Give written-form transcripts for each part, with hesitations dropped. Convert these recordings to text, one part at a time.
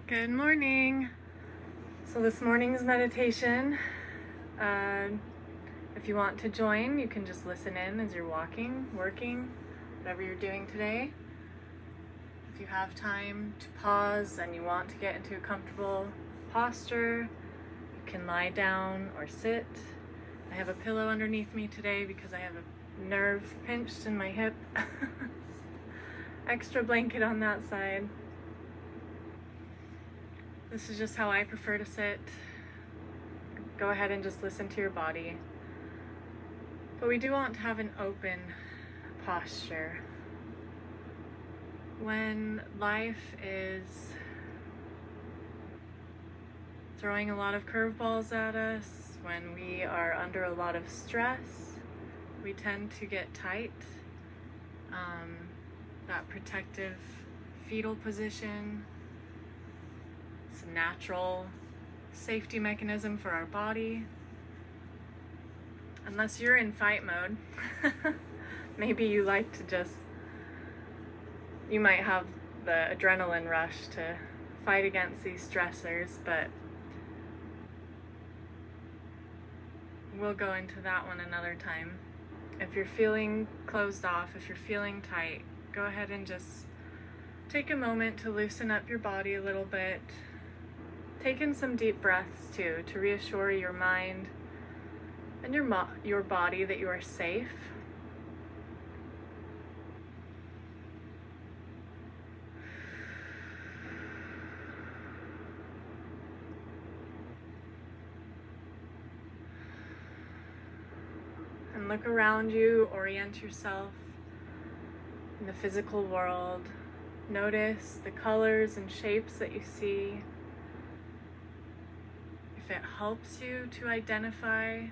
Good morning. So this morning's meditation, if you want to join, you can just listen in as you're walking, working, whatever you're doing today. If you have time to pause and you want to get into a comfortable posture, you can lie down or sit. I have a pillow underneath me today because I have a nerve pinched in my hip. Extra blanket on that side. This is just how I prefer to sit. Go ahead and just listen to your body. But we do want to have an open posture. When life is throwing a lot of curveballs at us, when we are under a lot of stress, we tend to get tight. That protective fetal position, it's a natural safety mechanism for our body. Unless you're in fight mode, maybe you like to you might have the adrenaline rush to fight against these stressors, but we'll go into that one another time. If you're feeling closed off, if you're feeling tight, go ahead and just take a moment to loosen up your body a little bit. Take in some deep breaths too, to reassure your mind and your body that you are safe. And look around you, orient yourself in the physical world. Notice the colors and shapes that you see. If it helps you to identify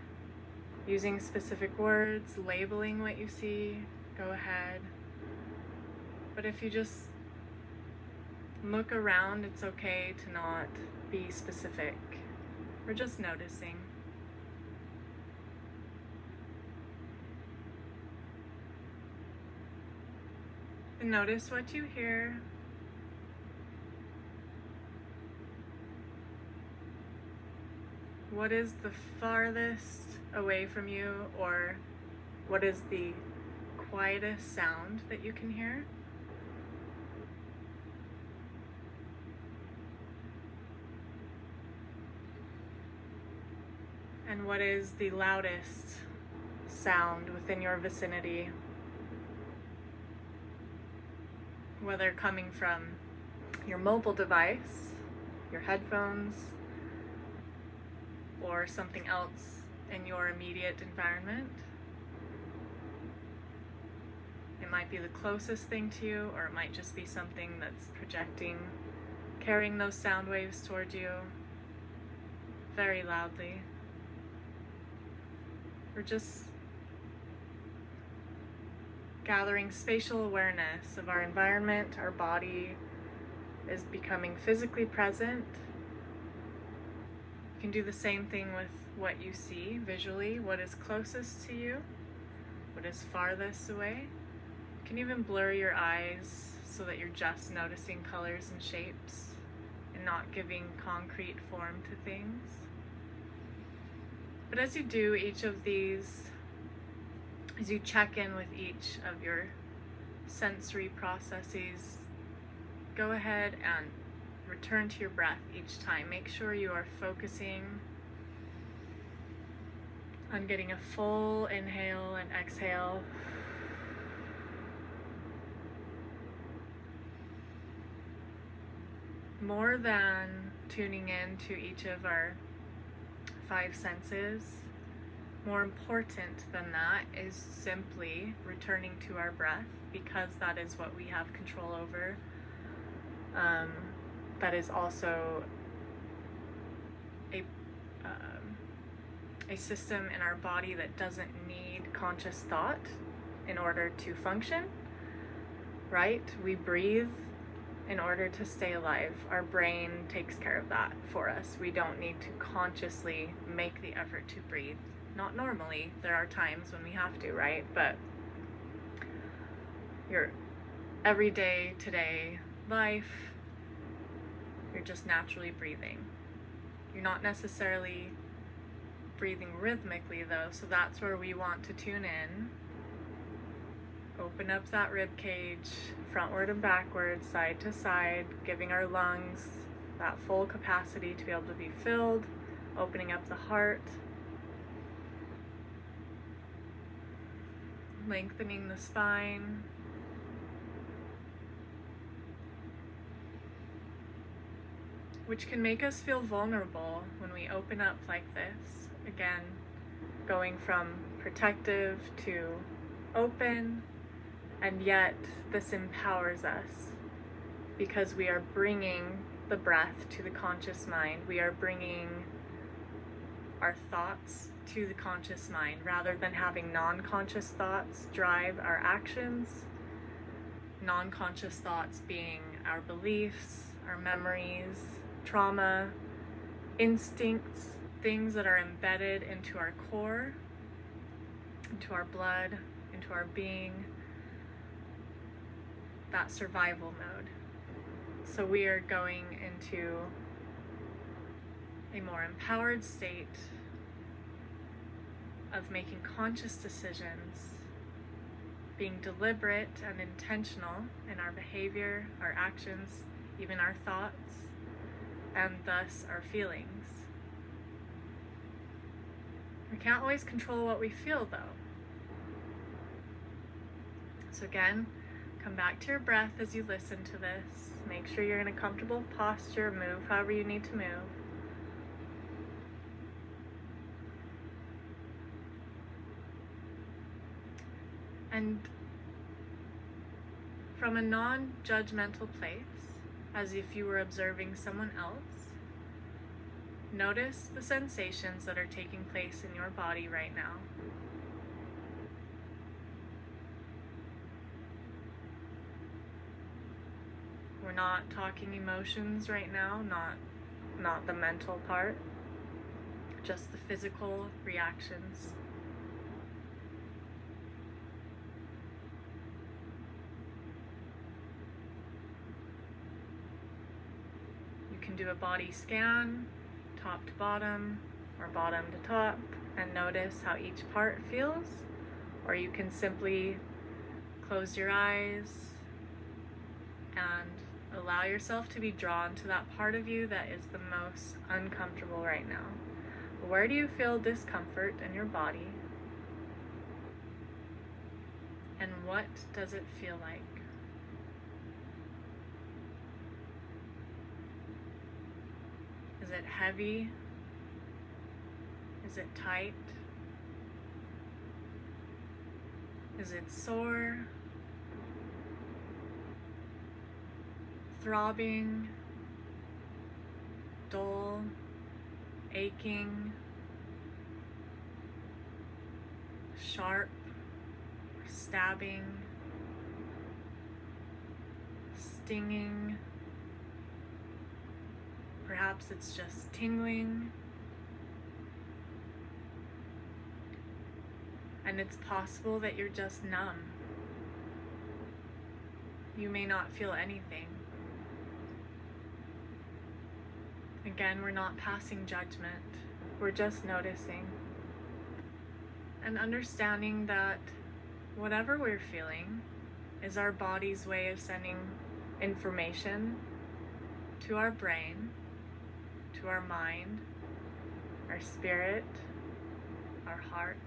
using specific words, labeling what you see, go ahead. But if you just look around, it's okay to not be specific. We're just noticing. And notice what you hear. What is the farthest away from you, or what is the quietest sound that you can hear? And what is the loudest sound within your vicinity? Whether coming from your mobile device, your headphones, or something else in your immediate environment. It might be the closest thing to you, or it might just be something that's carrying those sound waves toward you very loudly. We're just gathering spatial awareness of our environment. Our body is becoming physically present. You can do the same thing with what you see visually, what is closest to you, what is farthest away. You can even blur your eyes so that you're just noticing colors and shapes and not giving concrete form to things. But as you do each of these, as you check in with each of your sensory processes, go ahead and return to your breath each time. Make sure you are focusing on getting a full inhale and exhale. More than tuning in to each of our 5 senses, more important than that is simply returning to our breath, because that is what we have control over. That is also a system in our body that doesn't need conscious thought in order to function, right? We breathe in order to stay alive. Our brain takes care of that for us. We don't need to consciously make the effort to breathe. Not normally. There are times when we have to, right? But your everyday, today life, you're You're just naturally breathing. You're not necessarily breathing rhythmically though, so that's where we want to tune in. Open up that rib cage, frontward and backward, side to side, giving our lungs that full capacity to be able to be filled, opening up the heart, lengthening the spine. Which can make us feel vulnerable when we open up like this. Again, going from protective to open, and yet this empowers us because we are bringing the breath to the conscious mind. We are bringing our thoughts to the conscious mind rather than having non-conscious thoughts drive our actions. Non-conscious thoughts being our beliefs, our memories, trauma, instincts, things that are embedded into our core, into our blood, into our being, that survival mode. So we are going into a more empowered state of making conscious decisions, being deliberate and intentional in our behavior, our actions, even our thoughts, and thus our feelings. We can't always control what we feel though. So again, come back to your breath as you listen to this. Make sure you're in a comfortable posture, move however you need to move. And from a non-judgmental place, as if you were observing someone else, notice the sensations that are taking place in your body right now. We're not talking emotions right now, not the mental part, just the physical reactions. You can do a body scan, top to bottom or bottom to top, and notice how each part feels, or you can simply close your eyes and allow yourself to be drawn to that part of you that is the most uncomfortable right now. Where do you feel discomfort in your body? And what does it feel like? Is it heavy? Is it tight? Is it sore? Throbbing, dull, aching, sharp, stabbing, stinging. Perhaps it's just tingling. And it's possible that you're just numb. You may not feel anything. Again, we're not passing judgment, we're just noticing and understanding that whatever we're feeling is our body's way of sending information to our brain, to our mind, our spirit, our heart.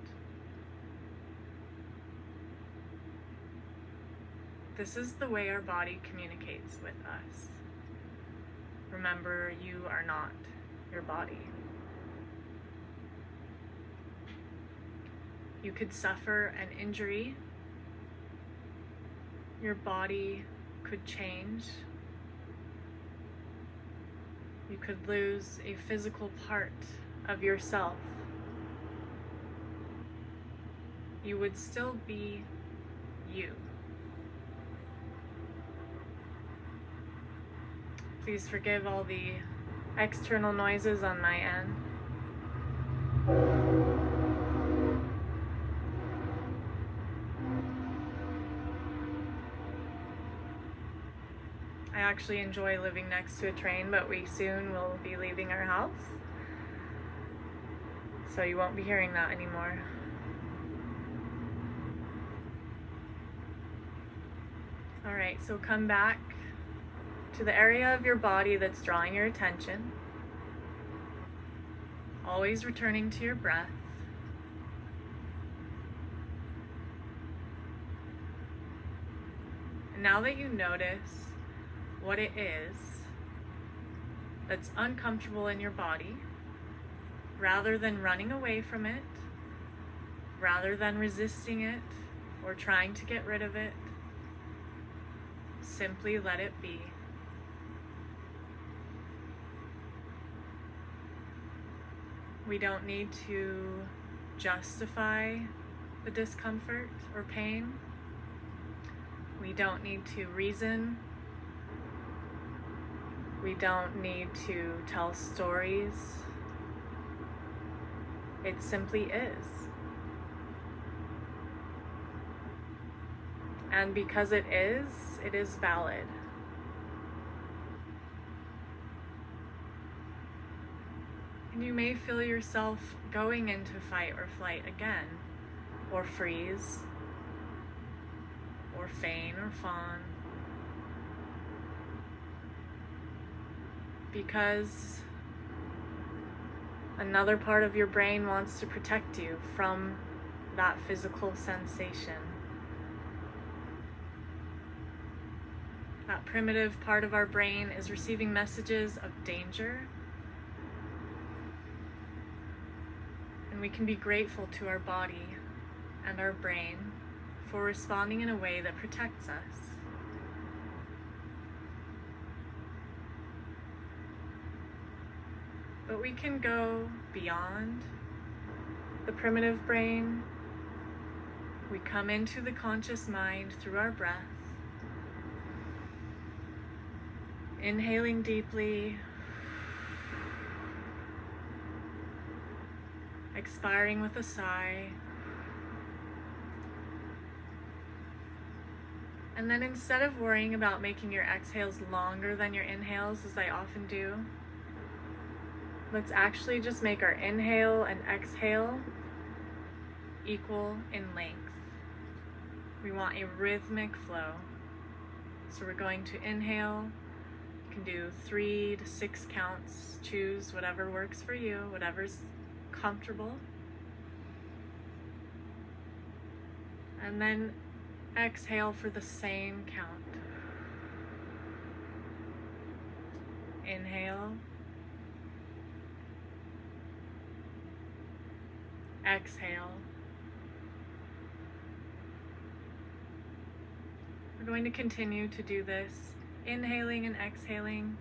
This is the way our body communicates with us. Remember, you are not your body. You could suffer an injury. Your body could change. You could lose a physical part of yourself. You would still be you. Please forgive all the external noises on my end. I actually enjoy living next to a train, but we soon will be leaving our house. So you won't be hearing that anymore. All right, so come back to the area of your body that's drawing your attention. Always returning to your breath. And now that you notice what it is that's uncomfortable in your body, rather than running away from it, rather than resisting it or trying to get rid of it, simply let it be. We don't need to justify the discomfort or pain. We don't need to reason. We don't need to tell stories. It simply is. And because it is valid. And you may feel yourself going into fight or flight again, or freeze, or feign or fawn, because another part of your brain wants to protect you from that physical sensation. That primitive part of our brain is receiving messages of danger. And we can be grateful to our body and our brain for responding in a way that protects us. But we can go beyond the primitive brain. We come into the conscious mind through our breath. Inhaling deeply, expiring with a sigh. And then instead of worrying about making your exhales longer than your inhales, as I often do, let's actually just make our inhale and exhale equal in length. We want a rhythmic flow. So we're going to inhale. You can do 3 to 6 counts. Choose whatever works for you, whatever's comfortable. And then exhale for the same count. Inhale. Exhale. We're going to continue to do this, inhaling and exhaling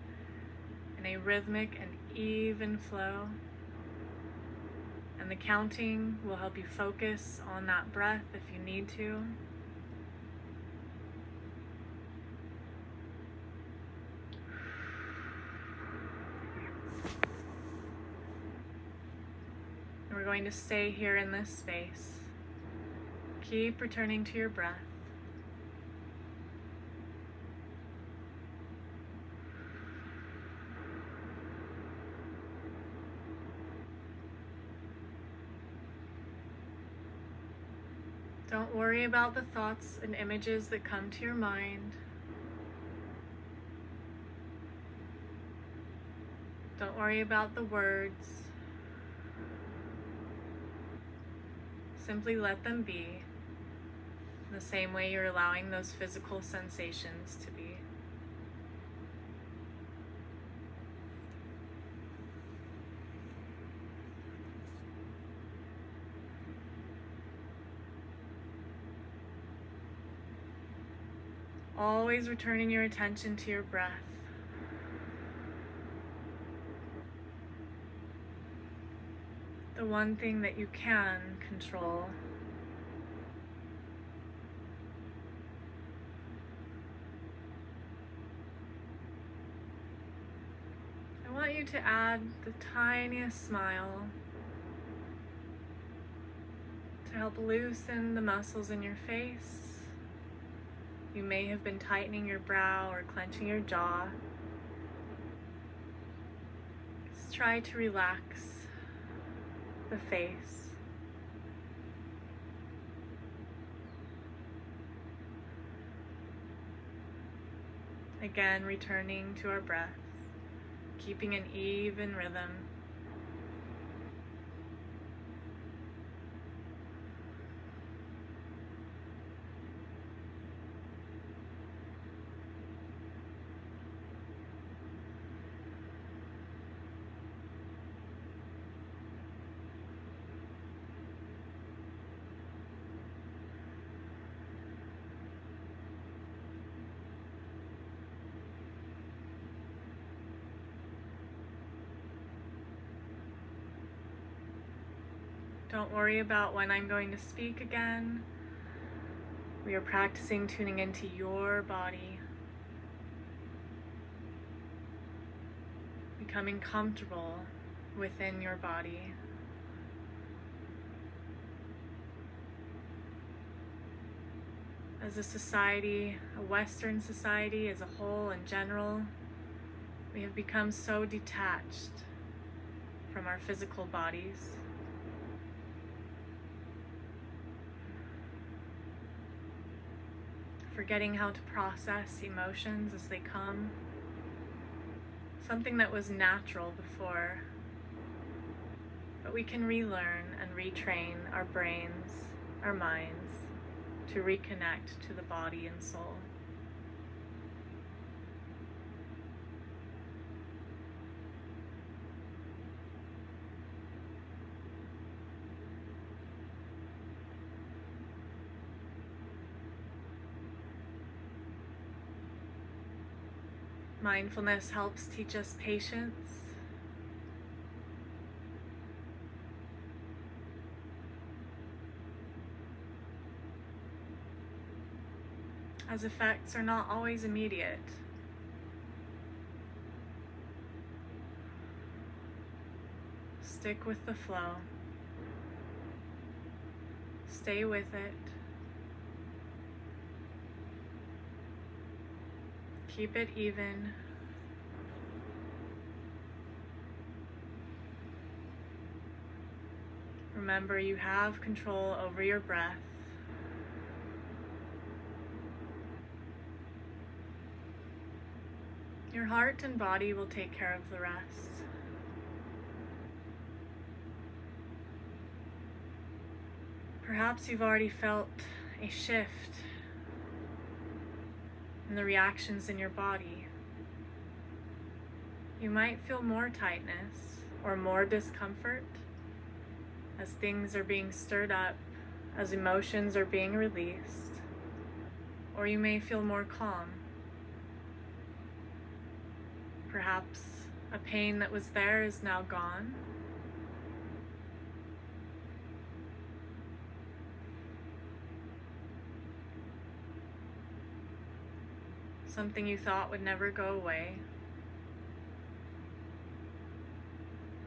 in a rhythmic and even flow. And the counting will help you focus on that breath if you need to. And we're going to stay here in this space. Keep returning to your breath. Don't worry about the thoughts and images that come to your mind. Don't worry about the words. Simply let them be, the same way you're allowing those physical sensations to be. Always returning your attention to your breath. The one thing that you can control. I want you to add the tiniest smile to help loosen the muscles in your face. You may have been tightening your brow or clenching your jaw. Just try to relax the face. Again, returning to our breath, keeping an even rhythm. Don't worry about when I'm going to speak again. We are practicing tuning into your body, becoming comfortable within your body. As a society, a Western society as a whole in general, we have become so detached from our physical bodies. Forgetting how to process emotions as they come. Something that was natural before, but we can relearn and retrain our brains, our minds, to reconnect to the body and soul. Mindfulness helps teach us patience. As effects are not always immediate. Stick with the flow. Stay with it. Keep it even. Remember, you have control over your breath. Your heart and body will take care of the rest. Perhaps you've already felt a shift in the reactions in your body. You might feel more tightness or more discomfort as things are being stirred up, as emotions are being released, or you may feel more calm. Perhaps a pain that was there is now gone. Something you thought would never go away.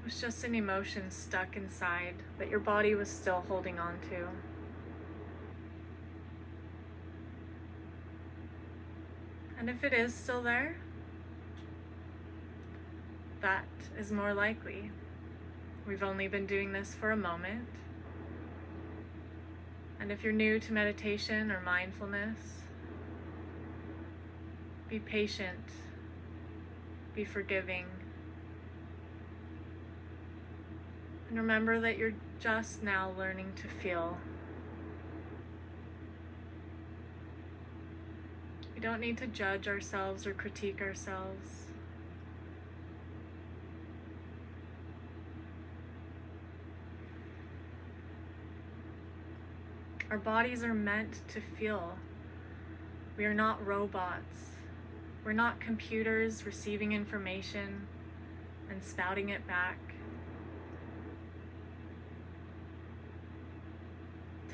It was just an emotion stuck inside that your body was still holding on to. And if it is still there, that is more likely. We've only been doing this for a moment. And if you're new to meditation or mindfulness, be patient, be forgiving, and remember that you're just now learning to feel. We don't need to judge ourselves or critique ourselves. Our bodies are meant to feel. We are not robots. We're not computers receiving information and spouting it back.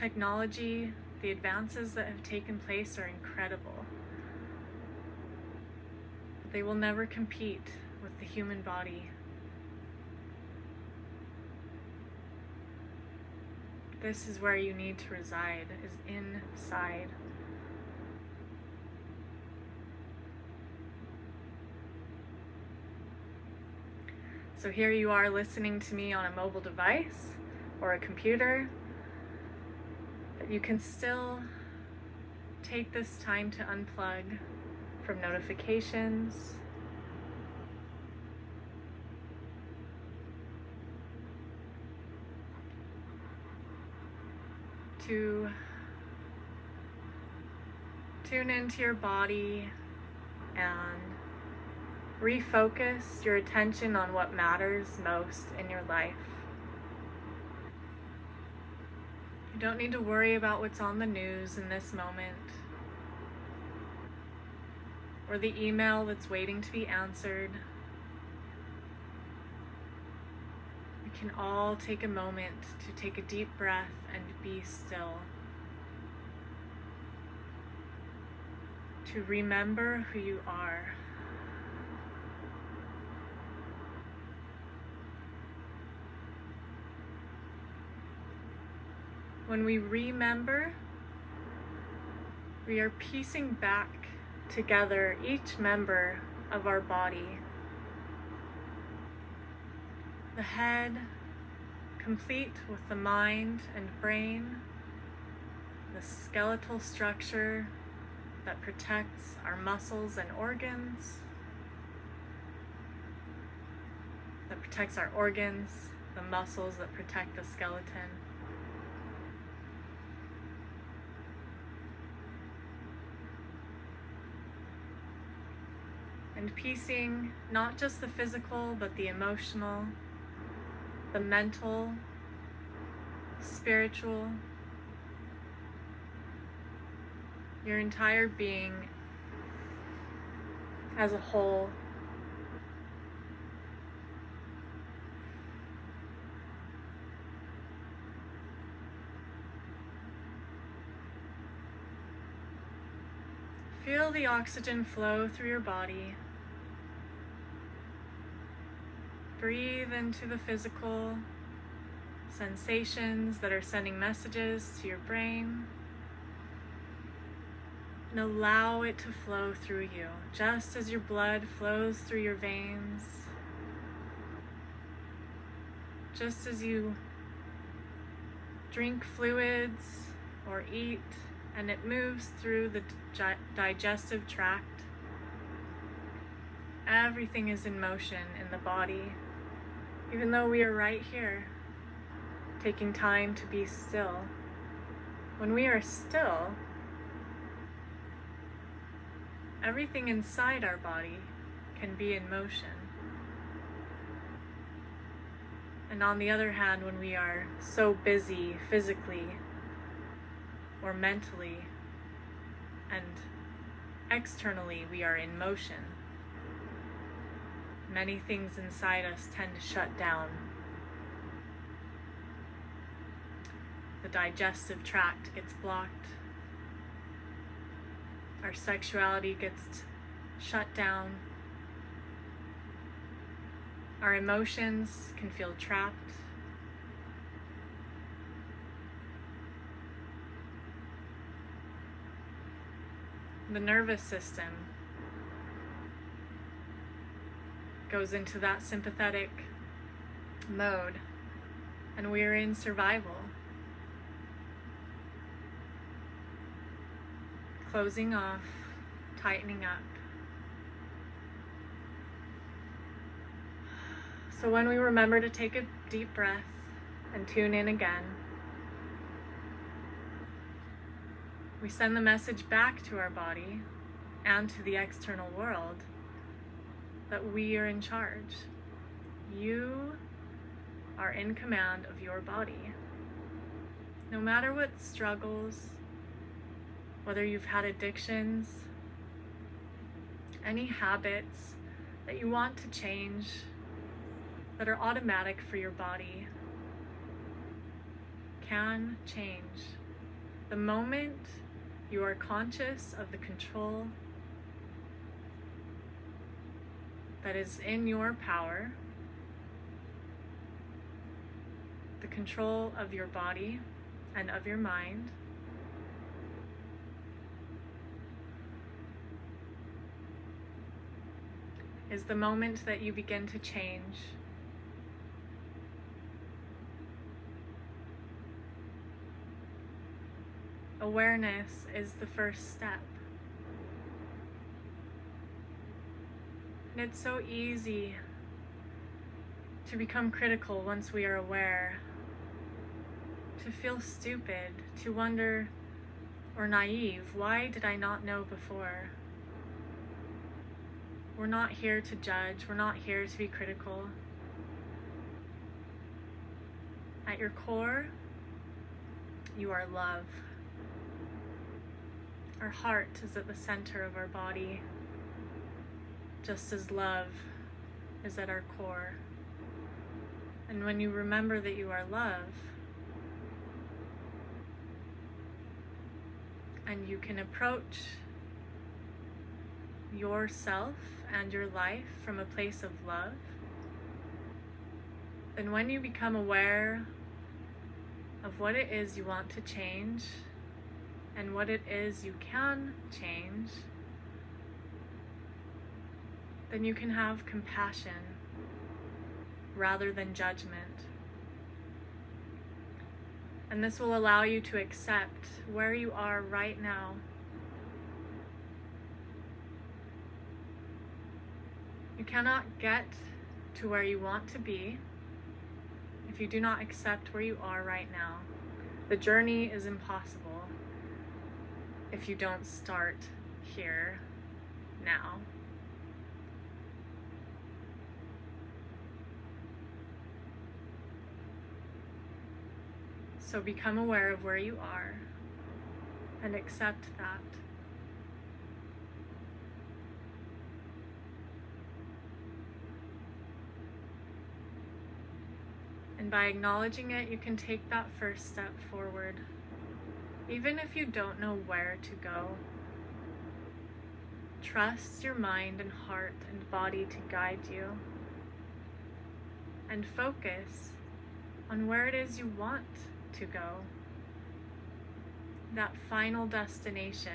Technology, the advances that have taken place are incredible. But they will never compete with the human body. This is where you need to reside, is inside. So here you are listening to me on a mobile device or a computer, but you can still take this time to unplug from notifications, to tune into your body and refocus your attention on what matters most in your life. You don't need to worry about what's on the news in this moment, or the email that's waiting to be answered. We can all take a moment to take a deep breath and be still. To remember who you are. When we remember, we are piecing back together each member of our body. The head, complete with the mind and brain, the skeletal structure that protects our muscles and organs, that protects our organs, the muscles that protect the skeleton. And piecing not just the physical, but the emotional, the mental, spiritual, your entire being as a whole. Feel the oxygen flow through your body. Breathe into the physical sensations that are sending messages to your brain. And allow it to flow through you, just as your blood flows through your veins. Just as you drink fluids or eat, and it moves through the digestive tract. Everything is in motion in the body, even though we are right here, taking time to be still. When we are still, everything inside our body can be in motion. And on the other hand, when we are so busy physically or mentally and externally, we are in motion. Many things inside us tend to shut down. The digestive tract gets blocked. Our sexuality gets shut down. Our emotions can feel trapped. The nervous system goes into that sympathetic mode, and we're in survival. Closing off, tightening up. So when we remember to take a deep breath and tune in again, we send the message back to our body and to the external world that we are in charge. You are in command of your body. No matter what struggles, whether you've had addictions, any habits that you want to change that are automatic for your body, can change. The moment you are conscious of the control that is in your power, the control of your body and of your mind, is the moment that you begin to change awareness is the first step. And it's so easy to become critical once we are aware, to feel stupid, to wonder or naive, why did I not know before? We're not here to judge, we're not here to be critical. At your core, you are love. Our heart is at the center of our body, just as love is at our core. And when you remember that you are love, and you can approach yourself and your life from a place of love, then when you become aware of what it is you want to change and what it is you can change, then you can have compassion rather than judgment. And this will allow you to accept where you are right now. You cannot get to where you want to be if you do not accept where you are right now. The journey is impossible if you don't start here now. So become aware of where you are and accept that. And by acknowledging it, you can take that first step forward. Even if you don't know where to go, trust your mind and heart and body to guide you. And focus on where it is you want to go. That final destination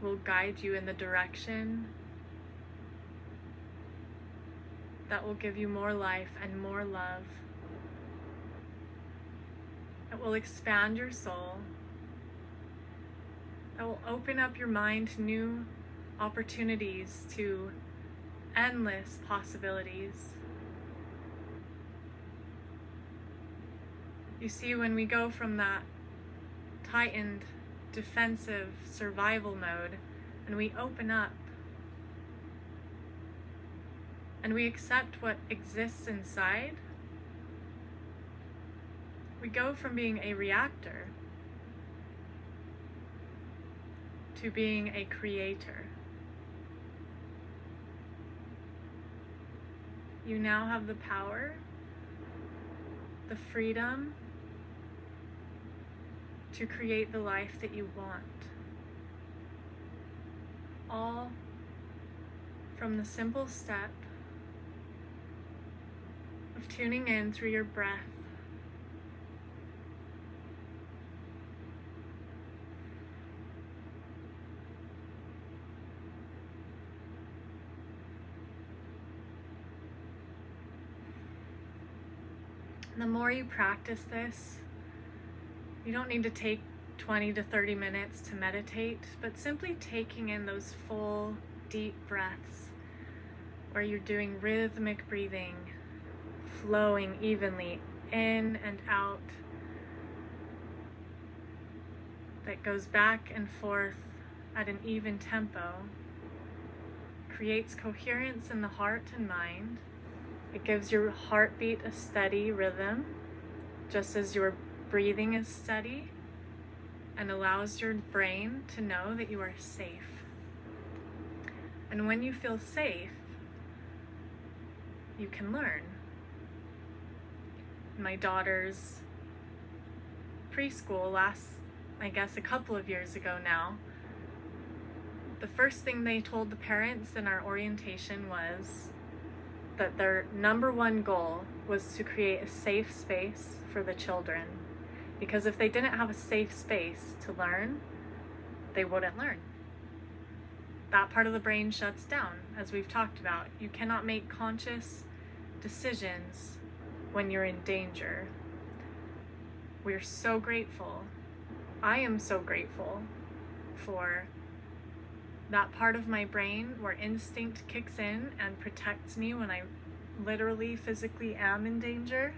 will guide you in the direction that will give you more life and more love. It will expand your soul. It will open up your mind to new opportunities, to endless possibilities. You see, when we go from that tightened, defensive survival mode and we open up and we accept what exists inside, we go from being a reactor to being a creator. You now have the power, the freedom to create the life that you want. All from the simple step of tuning in through your breath. The more you practice this, you don't need to take 20 to 30 minutes to meditate, but simply taking in those full, deep breaths where you're doing rhythmic breathing, flowing evenly in and out, that goes back and forth at an even tempo, creates coherence in the heart and mind. It gives your heartbeat a steady rhythm, just as your breathing is steady, and allows your brain to know that you are safe. And when you feel safe, you can learn. My daughter's preschool I guess a couple of years ago now, the first thing they told the parents in our orientation was that their number one goal was to create a safe space for the children. Because if they didn't have a safe space to learn, they wouldn't learn. That part of the brain shuts down, as we've talked about. You cannot make conscious decisions when you're in danger. We're so grateful I am so grateful for that part of my brain where instinct kicks in and protects me when I literally, physically am in danger.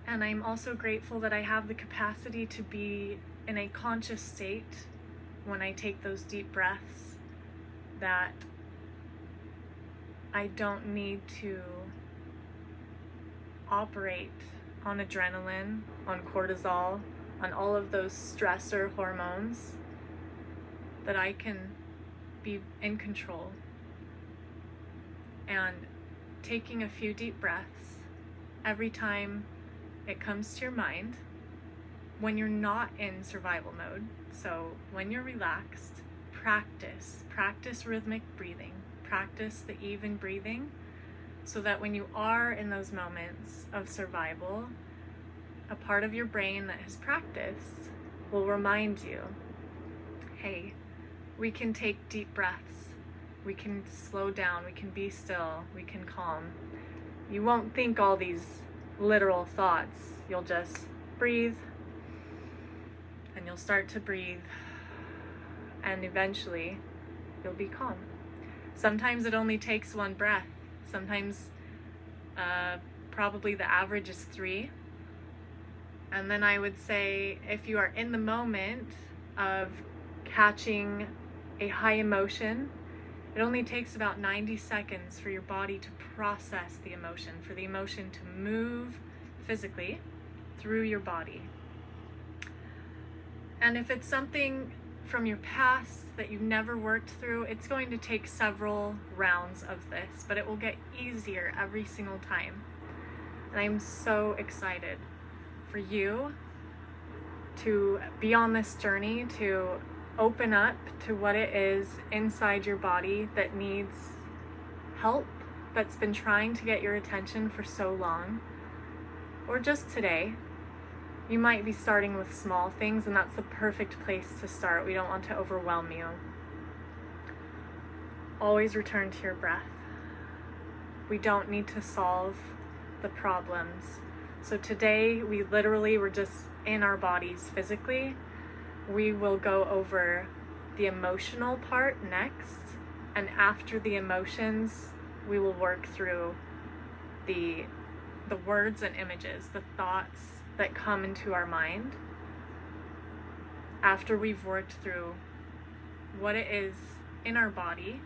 And I'm also grateful that I have the capacity to be in a conscious state when I take those deep breaths, that I don't need to operate on adrenaline, on cortisol, on all of those stressor hormones, that I can be in control. And taking a few deep breaths every time it comes to your mind, when you're not in survival mode. So when you're relaxed, practice rhythmic breathing, practice the even breathing, so that when you are in those moments of survival, a part of your brain that has practiced will remind you, hey, we can take deep breaths, we can slow down, we can be still, we can calm. You won't think all these literal thoughts. You'll just breathe, and you'll start to breathe, and eventually you'll be calm. Sometimes it only takes one breath. Sometimes probably the average is 3. And then I would say, if you are in the moment of catching a high emotion, it only takes about 90 seconds for your body to process the emotion, for the emotion to move physically through your body. And if it's something from your past that you've never worked through, it's going to take several rounds of this, but it will get easier every single time. And I'm so excited for you to be on this journey, to open up to what it is inside your body that needs help, that's been trying to get your attention for so long. Or just today. You might be starting with small things, and that's the perfect place to start. We don't want to overwhelm you. Always return to your breath. We don't need to solve the problems. So today, we literally were just in our bodies physically. We will go over the emotional part next, and after the emotions, we will work through the words and images, the thoughts that come into our mind, after we've worked through what it is in our body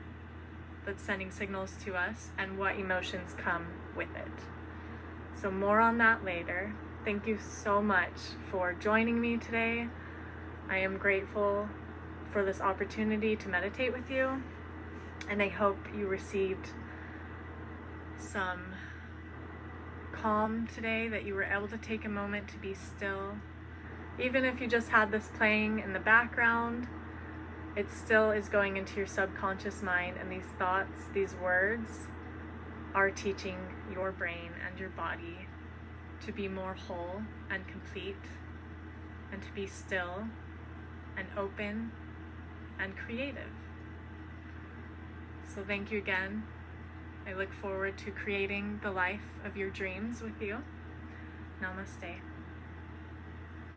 that's sending signals to us and what emotions come with it. So more on that later. Thank you so much for joining me today. I am grateful for this opportunity to meditate with you, and I hope you received some calm today, that you were able to take a moment to be still. Even if you just had this playing in the background, it still is going into your subconscious mind, and these thoughts, these words, are teaching your brain and your body to be more whole and complete, and to be still and open and creative. So thank you again. I look forward to creating the life of your dreams with you. Namaste.